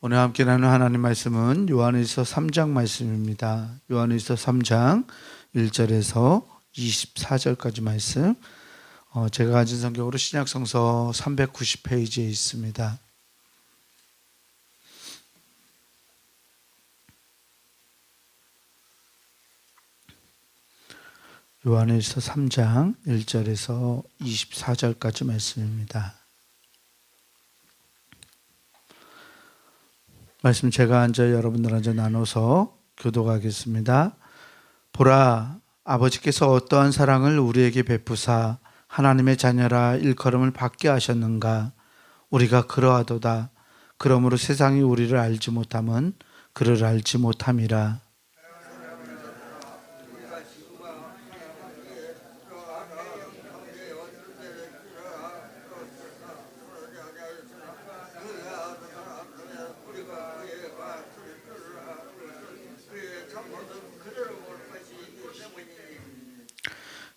오늘 함께 나누는 하나님 말씀은 요한일서 3장 말씀입니다. 요한일서 3장 1절에서 24절까지 말씀. 제가 가진 성경으로 신약성서 390페이지에 있습니다. 요한일서 3장 1절에서 24절까지 말씀입니다. 말씀 제가 앉아 여러분들 앉아 나눠서 교독하겠습니다. 보라, 아버지께서 어떠한 사랑을 우리에게 베푸사 하나님의 자녀라 일컬음을 받게 하셨는가. 우리가 그러하도다. 그러므로 세상이 우리를 알지 못함은 그를 알지 못함이라.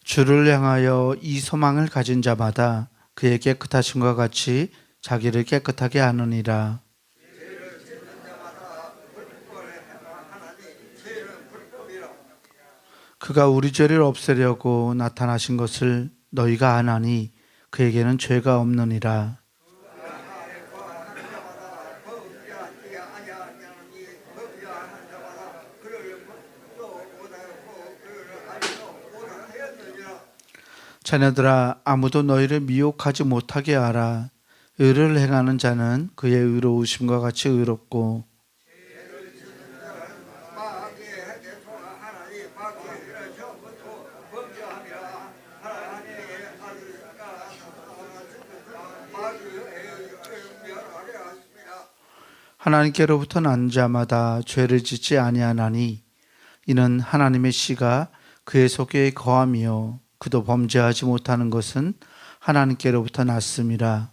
주를 향하여 이 소망을 가진 자마다 그의 깨끗하심과 같이 자기를 깨끗하게 하느니라. 그가 우리 죄를 없애려고 나타나신 것을 너희가 아나니 그에게는 죄가 없느니라. 자녀들아, 아무도 너희를 미혹하지 못하게 하라. 의를 행하는 자는 그의 의로우심과 같이 의롭고 하나님께로부터 난 자마다 죄를 짓지 아니하나니 이는 하나님의 씨가 그의 속에 거함이요 그도 범죄하지 못하는 것은 하나님께로부터 났음이라.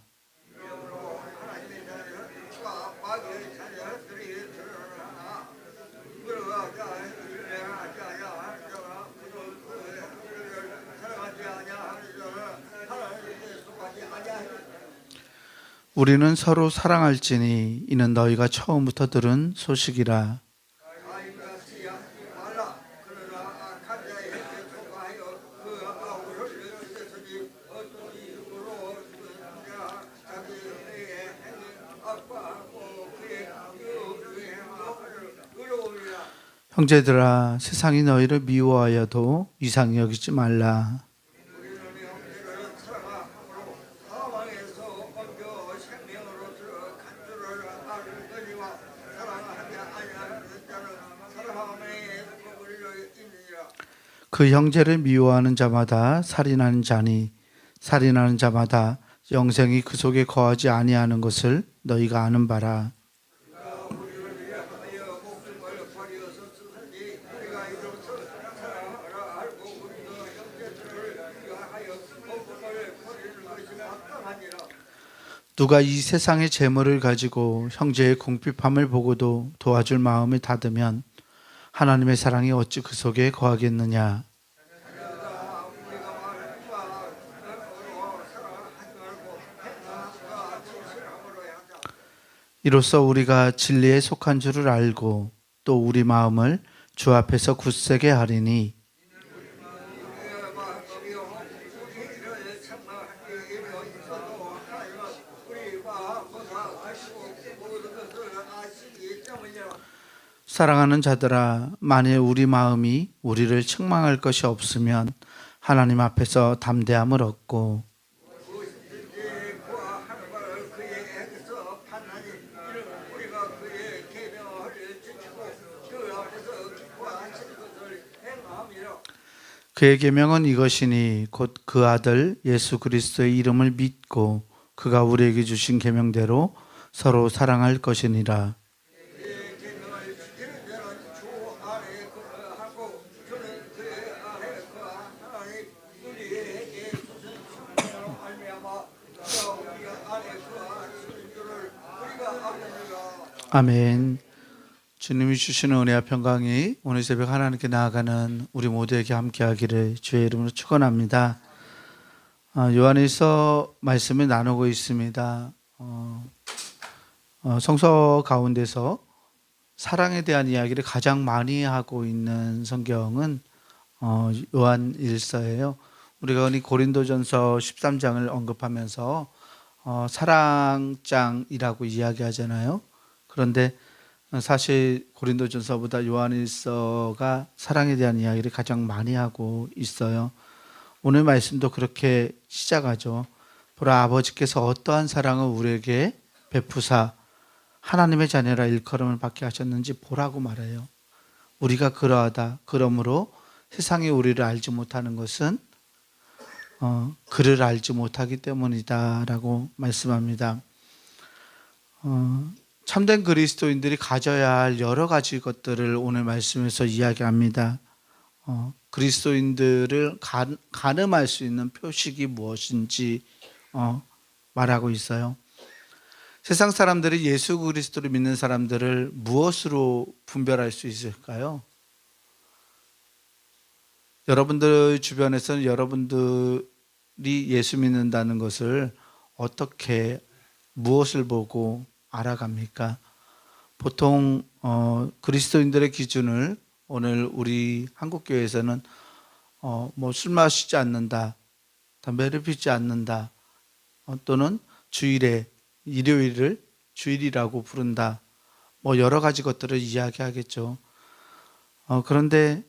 우리는 서로 사랑할지니 이는 너희가 처음부터 들은 소식이라. 형제들아, 세상이 너희를 미워하여도 이상히 여기지 말라. 그 형제를 미워하는 자마다 살인하는 자니 살인하는 자마다 영생이 그 속에 거하지 아니하는 것을 너희가 아는 바라. 누가 이 세상의 재물을 가지고 형제의 궁핍함을 보고도 도와줄 마음을 닫으면 하나님의 사랑이 어찌 그 속에 거하겠느냐. 이로써 우리가 진리에 속한 줄을 알고 또 우리 마음을 주 앞에서 굳세게 하리니 사랑하는 자들아, 만일 우리 마음이 우리를 책망할 것이 없으면 하나님 앞에서 담대함을 얻고 그의 계명은 이것이니 곧 그 아들 예수 그리스도의 이름을 믿고 그가 우리에게 주신 계명대로 서로 사랑할 것이니라. 아멘. 주님이 주시는 은혜와 평강이 오늘 새벽 하나님께 나아가는 우리 모두에게 함께하기를 주의 이름으로 축원합니다. 요한일서 말씀을 나누고 있습니다. 성서 가운데서 사랑에 대한 이야기를 가장 많이 하고 있는 성경은 요한 1서예요. 우리가 흔히 고린도전서 13장을 언급하면서 사랑장이라고 이야기하잖아요. 그런데 사실 고린도전서보다 요한 1서가 사랑에 대한 이야기를 가장 많이 하고 있어요. 오늘 말씀도 그렇게 시작하죠. 보라, 아버지께서 어떠한 사랑을 우리에게 베푸사 하나님의 자녀라 일컬음을 받게 하셨는지 보라고 말해요. 우리가 그러하다. 그러므로 세상이 우리를 알지 못하는 것은 그를 알지 못하기 때문이다 라고 말씀합니다. 참된 그리스도인들이 가져야 할 여러 가지 것들을 오늘 말씀에서 이야기합니다. 그리스도인들을 가늠할 수 있는 표식이 무엇인지 말하고 있어요. 세상 사람들이 예수 그리스도를 믿는 사람들을 무엇으로 분별할 수 있을까요? 여러분들 주변에서는 여러분들이 예수 믿는다는 것을 어떻게 무엇을 보고 알아갑니까? 보통 그리스도인들의 기준을 오늘 우리 한국교회에서는 술 마시지 않는다, 담배를 피지 않는다, 또는 주일에 일요일을 주일이라고 부른다, 여러 가지 것들을 이야기하겠죠. 그런데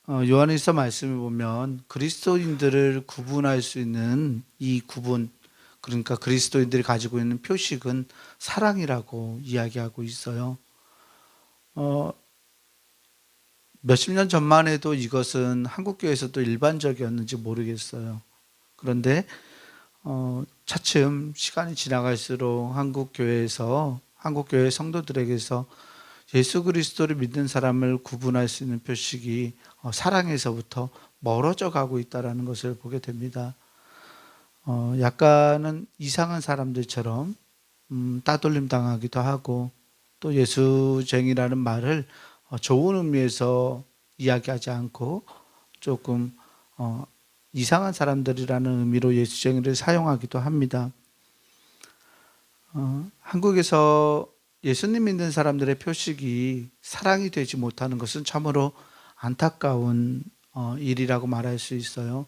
요한일서 말씀을 보면 그리스도인들을 구분할 수 있는 이 구분, 그러니까 그리스도인들이 가지고 있는 표식은 사랑이라고 이야기하고 있어요. 몇십 년 전만 해도 이것은 한국교회에서도 일반적이었는지 모르겠어요. 그런데 차츰 시간이 지나갈수록 한국교회 성도들에게서 예수 그리스도를 믿는 사람을 구분할 수 있는 표식이 사랑에서부터 멀어져 가고 있다는 것을 보게 됩니다. 약간은 이상한 사람들처럼 따돌림 당하기도 하고, 또 예수쟁이라는 말을 좋은 의미에서 이야기하지 않고 조금 이상한 사람들이라는 의미로 예수쟁이를 사용하기도 합니다. 한국에서 예수님 믿는 사람들의 표식이 사랑이 되지 못하는 것은 참으로 안타까운 일이라고 말할 수 있어요.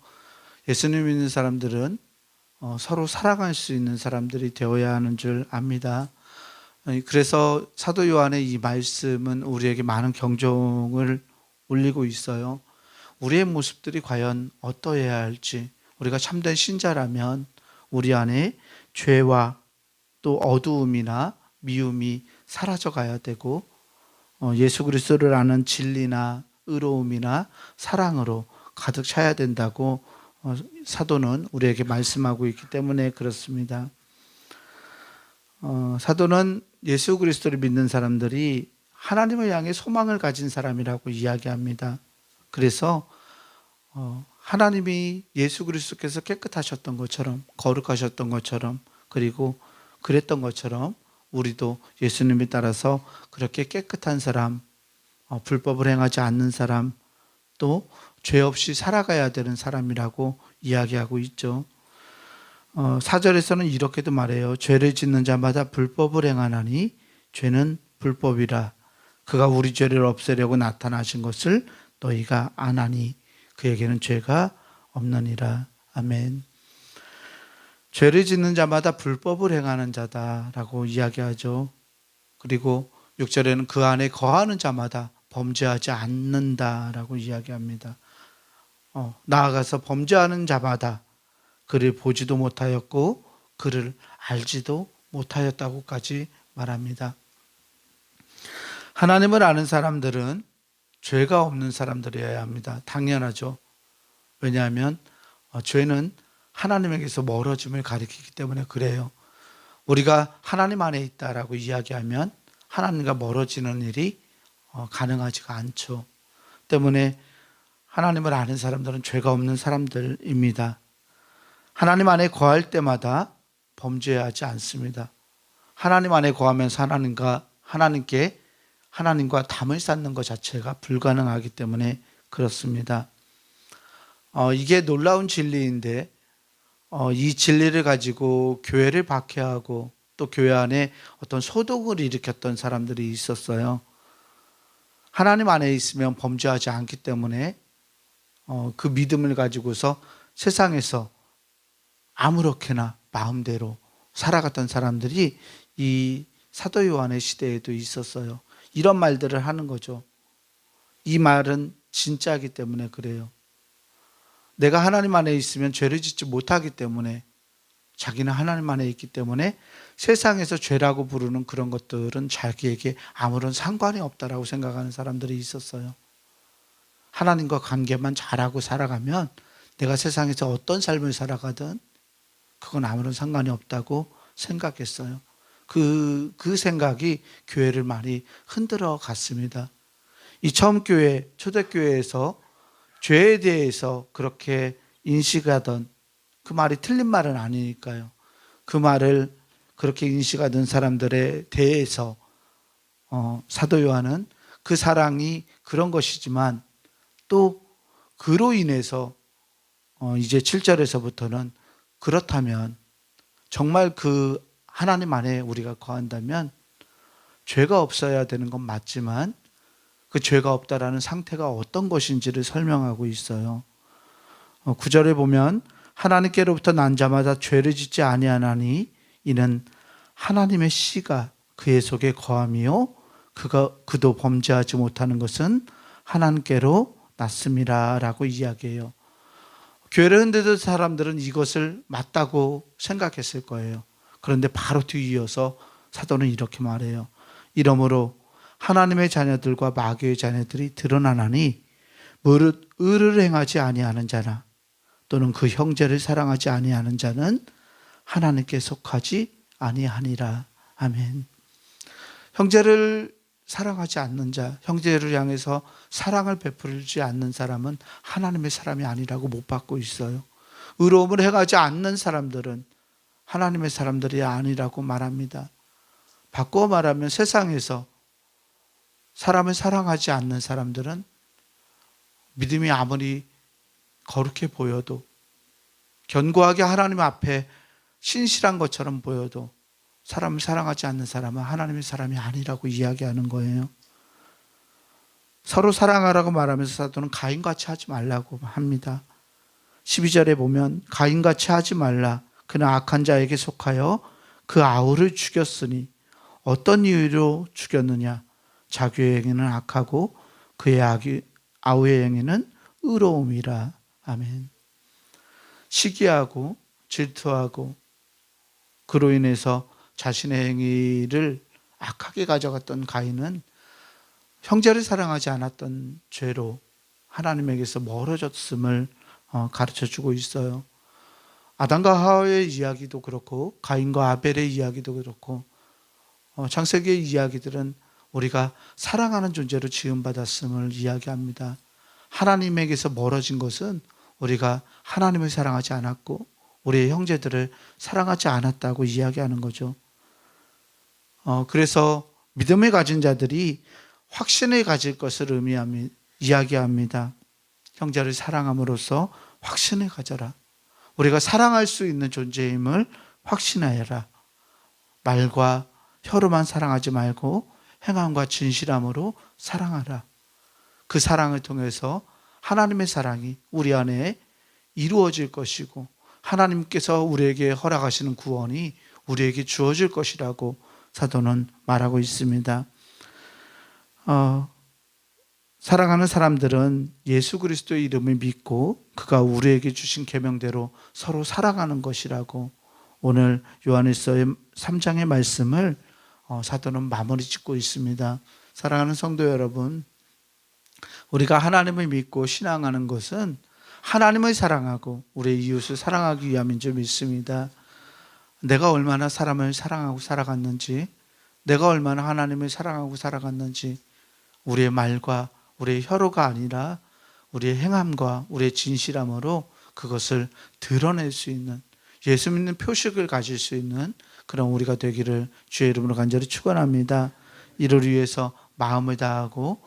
예수님 믿는 사람들은 서로 사랑할 수 있는 사람들이 되어야 하는 줄 압니다. 그래서 사도 요한의 이 말씀은 우리에게 많은 경종을 울리고 있어요. 우리의 모습들이 과연 어떠해야 할지, 우리가 참된 신자라면 우리 안에 죄와 또 어두움이나 미움이 사라져 가야 되고, 예수 그리스도를 아는 진리나 의로움이나 사랑으로 가득 차야 된다고 사도는 우리에게 말씀하고 있기 때문에 그렇습니다. 사도는 예수 그리스도를 믿는 사람들이 하나님을 향해 소망을 가진 사람이라고 이야기합니다. 그래서 하나님이 예수 그리스도께서 깨끗하셨던 것처럼, 거룩하셨던 것처럼, 그리고 그랬던 것처럼 우리도 예수님에 따라서 그렇게 깨끗한 사람, 불법을 행하지 않는 사람, 또 죄 없이 살아가야 되는 사람이라고 이야기하고 있죠. 4절에서는 이렇게도 말해요. 죄를 짓는 자마다 불법을 행하나니 죄는 불법이라. 그가 우리 죄를 없애려고 나타나신 것을 너희가 아나니 그에게는 죄가 없느니라. 아멘. 죄를 짓는 자마다 불법을 행하는 자다라고 이야기하죠. 그리고 6절에는 그 안에 거하는 자마다 범죄하지 않는다라고 이야기합니다. 나아가서 범죄하는 자마다 그를 보지도 못하였고 그를 알지도 못하였다고까지 말합니다. 하나님을 아는 사람들은 죄가 없는 사람들이어야 합니다. 당연하죠. 왜냐하면 죄는 하나님에게서 멀어짐을 가리키기 때문에 그래요. 우리가 하나님 안에 있다라고 이야기하면 하나님과 멀어지는 일이 가능하지가 않죠. 때문에 하나님을 아는 사람들은 죄가 없는 사람들입니다. 하나님 안에 거할 때마다 범죄하지 않습니다. 하나님 안에 거하면서 하나님과 담을 쌓는 것 자체가 불가능하기 때문에 그렇습니다. 이게 놀라운 진리인데 이 진리를 가지고 교회를 박해하고 또 교회 안에 어떤 소동을 일으켰던 사람들이 있었어요. 하나님 안에 있으면 범죄하지 않기 때문에 그 믿음을 가지고서 세상에서 아무렇게나 마음대로 살아갔던 사람들이 이 사도 요한의 시대에도 있었어요. 이런 말들을 하는 거죠. 이 말은 진짜이기 때문에 그래요. 내가 하나님 안에 있으면 죄를 짓지 못하기 때문에, 자기는 하나님 안에 있기 때문에 세상에서 죄라고 부르는 그런 것들은 자기에게 아무런 상관이 없다라고 생각하는 사람들이 있었어요. 하나님과 관계만 잘하고 살아가면 내가 세상에서 어떤 삶을 살아가든 그건 아무런 상관이 없다고 생각했어요. 그 생각이 교회를 많이 흔들어 갔습니다. 이 처음 교회, 초대교회에서 죄에 대해서 그렇게 인식하던, 그 말이 틀린 말은 아니니까요. 그 말을 그렇게 인식하던 사람들에 대해서 사도 요한은 그 사랑이 그런 것이지만 또 그로 인해서 이제 7절에서부터는 그렇다면 정말 그 하나님 안에 우리가 거한다면 죄가 없어야 되는 건 맞지만 그 죄가 없다라는 상태가 어떤 것인지를 설명하고 있어요. 9절에 보면 하나님께로부터 난 자마다 죄를 짓지 아니하나니 이는 하나님의 씨가 그의 속에 거함이요 그도 범죄하지 못하는 것은 하나님께로 났음이라 라고 이야기해요. 교회를 흔들던 사람들은 이것을 맞다고 생각했을 거예요. 그런데 바로 뒤이어서 사도는 이렇게 말해요. 이러므로 하나님의 자녀들과 마귀의 자녀들이 드러나나니 무릇 의를 행하지 아니하는 자나 또는 그 형제를 사랑하지 아니하는 자는 하나님께 속하지 아니하니라. 아멘. 형제를 사랑하지 않는 자, 형제를 향해서 사랑을 베풀지 않는 사람은 하나님의 사람이 아니라고 못 받고 있어요. 의로움을 행하지 않는 사람들은 하나님의 사람들이 아니라고 말합니다. 바꿔 말하면 세상에서 사람을 사랑하지 않는 사람들은 믿음이 아무리 거룩해 보여도, 견고하게 하나님 앞에 신실한 것처럼 보여도 사람을 사랑하지 않는 사람은 하나님의 사람이 아니라고 이야기하는 거예요. 서로 사랑하라고 말하면서 사도는 가인같이 하지 말라고 합니다. 12절에 보면 가인같이 하지 말라. 그는 악한 자에게 속하여 그 아우를 죽였으니 어떤 이유로 죽였느냐? 자기의 행위는 악하고 그의 아우의 행위는 의로움이라. 아멘. 시기하고 질투하고 그로 인해서 자신의 행위를 악하게 가져갔던 가인은 형제를 사랑하지 않았던 죄로 하나님에게서 멀어졌음을 가르쳐주고 있어요. 아담과 하와의 이야기도 그렇고 가인과 아벨의 이야기도 그렇고 창세기의 이야기들은 우리가 사랑하는 존재로 지음받았음을 이야기합니다. 하나님에게서 멀어진 것은 우리가 하나님을 사랑하지 않았고 우리의 형제들을 사랑하지 않았다고 이야기하는 거죠. 그래서 믿음을 가진 자들이 확신을 가질 것을 이야기합니다. 형제를 사랑함으로써 확신을 가져라. 우리가 사랑할 수 있는 존재임을 확신하여라. 말과 혀로만 사랑하지 말고 행함과 진실함으로 사랑하라. 그 사랑을 통해서 하나님의 사랑이 우리 안에 이루어질 것이고 하나님께서 우리에게 허락하시는 구원이 우리에게 주어질 것이라고 사도는 말하고 있습니다. 사랑하는 사람들은 예수 그리스도의 이름을 믿고 그가 우리에게 주신 계명대로 서로 살아가는 것이라고 오늘 요한일서의 3장의 말씀을 사도는 마무리 짓고 있습니다. 사랑하는 성도 여러분, 우리가 하나님을 믿고 신앙하는 것은 하나님을 사랑하고 우리의 이웃을 사랑하기 위함인 줄 믿습니다. 내가 얼마나 사람을 사랑하고 살아갔는지, 내가 얼마나 하나님을 사랑하고 살아갔는지 우리의 말과 우리의 혀로가 아니라 우리의 행함과 우리의 진실함으로 그것을 드러낼 수 있는, 예수 믿는 표식을 가질 수 있는 그런 우리가 되기를 주의 이름으로 간절히 축원합니다. 이를 위해서 마음을 다하고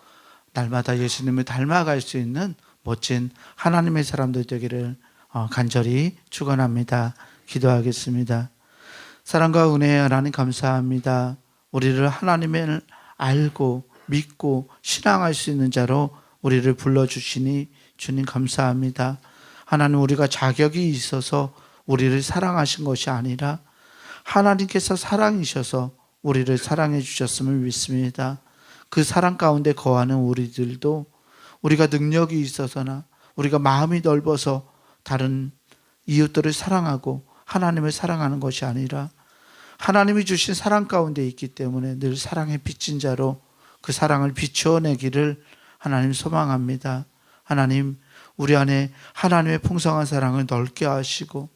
날마다 예수님을 닮아갈 수 있는 멋진 하나님의 사람들 되기를 간절히 축원합니다. 기도하겠습니다. 사랑과 은혜의 하나님 감사합니다. 우리를 하나님을 알고 믿고 신앙할 수 있는 자로 우리를 불러주시니 주님 감사합니다. 하나님, 우리가 자격이 있어서 우리를 사랑하신 것이 아니라 하나님께서 사랑이셔서 우리를 사랑해 주셨음을 믿습니다. 그 사랑 가운데 거하는 우리들도 우리가 능력이 있어서나 우리가 마음이 넓어서 다른 이웃들을 사랑하고 하나님을 사랑하는 것이 아니라 하나님이 주신 사랑 가운데 있기 때문에 늘 사랑에 빚진 자로 그 사랑을 비추어내기를 하나님 소망합니다. 하나님, 우리 안에 하나님의 풍성한 사랑을 넓게 하시고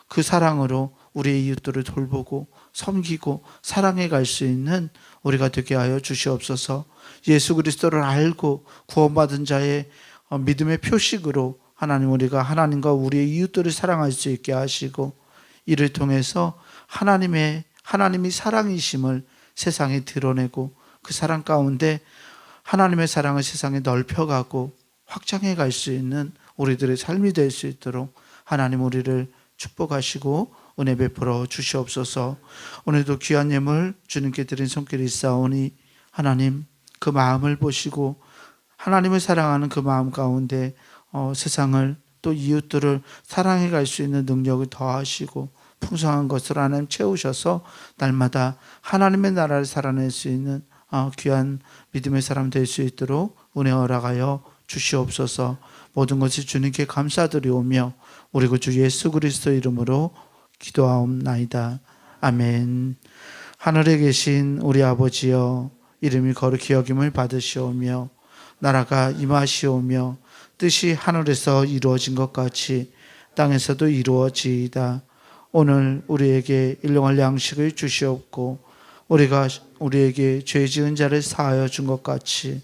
그 사랑으로 우리의 이웃들을 돌보고 섬기고 사랑해 갈 수 있는 우리가 되게 하여 주시옵소서. 예수 그리스도를 알고 구원받은 자의 믿음의 표식으로 하나님, 우리가 하나님과 우리의 이웃들을 사랑할 수 있게 하시고 이를 통해서 하나님이 사랑이심을 세상에 드러내고 그 사랑 가운데 하나님의 사랑을 세상에 넓혀가고 확장해 갈 수 있는 우리들의 삶이 될 수 있도록 하나님 우리를 축복하시고 은혜 베풀어 주시옵소서. 오늘도 귀한 예물 주님께 드린 손길이 있사오니 하나님, 그 마음을 보시고 하나님을 사랑하는 그 마음 가운데 세상을 또 이웃들을 사랑해 갈 수 있는 능력을 더하시고 풍성한 것으로 하나님 채우셔서 날마다 하나님의 나라를 살아낼 수 있는 귀한 믿음의 사람 될 수 있도록 은혜 허락하여 주시옵소서. 모든 것을 주님께 감사드리오며 우리 구주 예수 그리스도 이름으로 기도하옵나이다. 아멘. 하늘에 계신 우리 아버지여, 이름이 거룩히 여김을 받으시오며 나라가 임하시오며 뜻이 하늘에서 이루어진 것 같이 땅에서도 이루어지이다. 오늘 우리에게 일용할 양식을 주시옵고 우리가 우리에게 죄 지은 자를 사하여 준 것 같이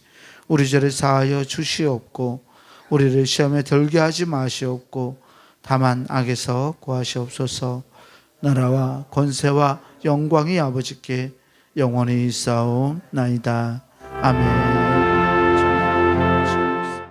우리 죄를 사하여 주시옵고 우리를 시험에 들게 하지 마시옵고 다만 악에서 구하시옵소서. 나라와 권세와 영광이 아버지께 영원히 있사옵나이다. 아멘.